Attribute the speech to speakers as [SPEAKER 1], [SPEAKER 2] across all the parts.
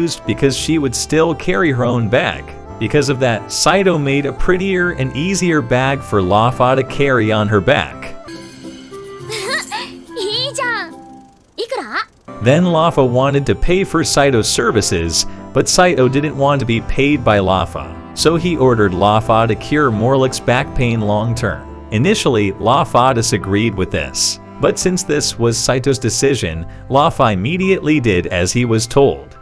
[SPEAKER 1] confused because she would still carry her own bag. Because of that, Saito made a prettier and easier bag for Lafa to carry on her back. Then Lafa wanted to pay for Saito's services, but Saito didn't want to be paid by Lafa, so he ordered Lafa to cure Morlik's back pain long term. Initially, Lafa disagreed with this, but since this was Saito's decision, Lafa immediately did as he was told.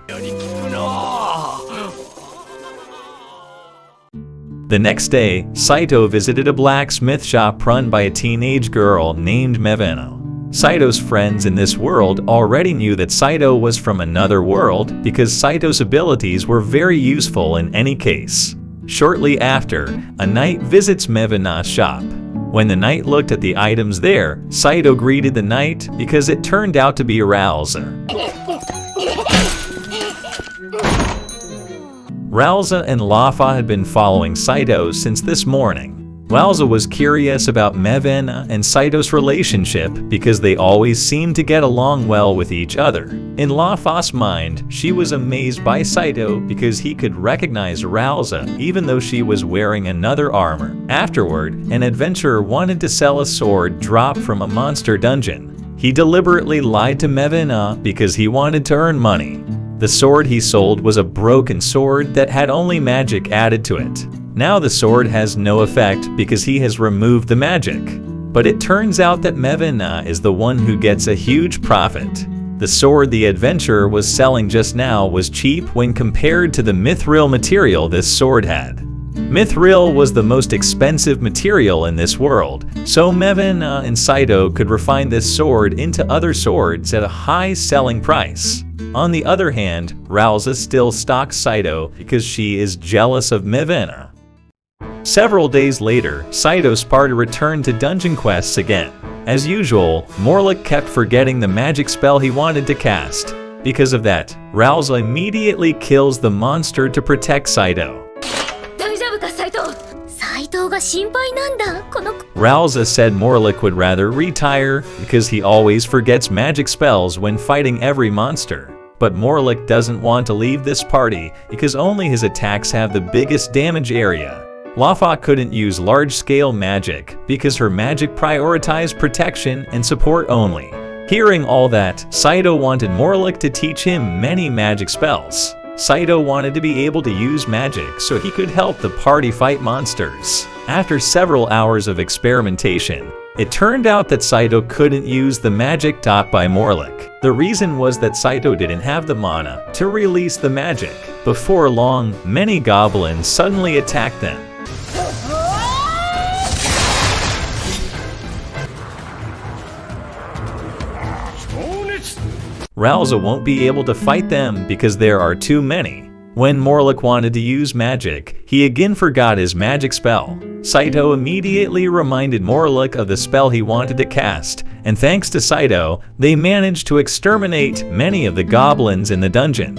[SPEAKER 1] The next day, Saito visited a blacksmith shop run by a teenage girl named Meveno. Saito's friends in this world already knew that Saito was from another world because Saito's abilities were very useful in any case. Shortly after, a knight visits Meveno's shop. When the knight looked at the items there, Saito greeted the knight because it turned out to be Ralza. Ralza and Lafa had been following Saito since this morning. Ralza was curious about Mevena and Saito's relationship because they always seemed to get along well with each other. In Lafa's mind, she was amazed by Saito because he could recognize Ralza even though she was wearing another armor. Afterward, an adventurer wanted to sell a sword dropped from a monster dungeon. He deliberately lied to Mevena because he wanted to earn money. The sword he sold was a broken sword that had only magic added to it. Now the sword has no effect because he has removed the magic. But it turns out that Mevena is the one who gets a huge profit. The sword the adventurer was selling just now was cheap when compared to the mithril material this sword had. Mithril was the most expensive material in this world, so Mevena and Saito could refine this sword into other swords at a high selling price. On the other hand, Ralza still stalks Saito because she is jealous of Mevena. Several days later, Saito's party returned to dungeon quests again. As usual, Morlik kept forgetting the magic spell he wanted to cast. Because of that, Ralza immediately kills the monster to protect Saito. Ralza said Morlik would rather retire because he always forgets magic spells when fighting every monster. But Morlik doesn't want to leave this party because only his attacks have the biggest damage area. Lafa couldn't use large-scale magic because her magic prioritized protection and support only. Hearing all that, Saito wanted Morlik to teach him many magic spells. Saito wanted to be able to use magic so he could help the party fight monsters. After several hours of experimentation, it turned out that Saito couldn't use the magic taught by Morlik. The reason was that Saito didn't have the mana to release the magic. Before long, many goblins suddenly attacked them. Ralza won't be able to fight them because there are too many. When Morlik wanted to use magic, he again forgot his magic spell. Saito immediately reminded Morlik of the spell he wanted to cast, and thanks to Saito, they managed to exterminate many of the goblins in the dungeon.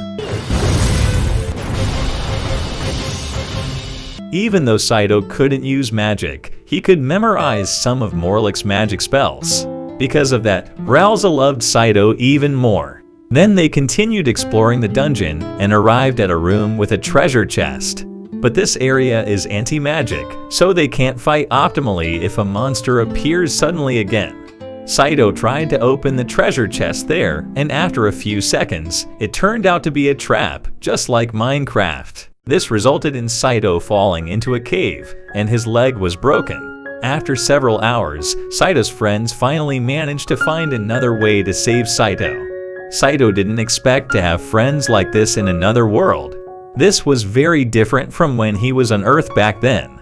[SPEAKER 1] Even though Saito couldn't use magic, he could memorize some of Morlik's magic spells. Because of that, Ralza loved Saito even more. Then they continued exploring the dungeon and arrived at a room with a treasure chest. But this area is anti-magic, so they can't fight optimally if a monster appears suddenly again. Saito tried to open the treasure chest there, and after a few seconds, it turned out to be a trap, just like Minecraft. This resulted in Saito falling into a cave, and his leg was broken. After several hours, Saito's friends finally managed to find another way to save Saito. Saito didn't expect to have friends like this in another world. This was very different from when he was on Earth back then.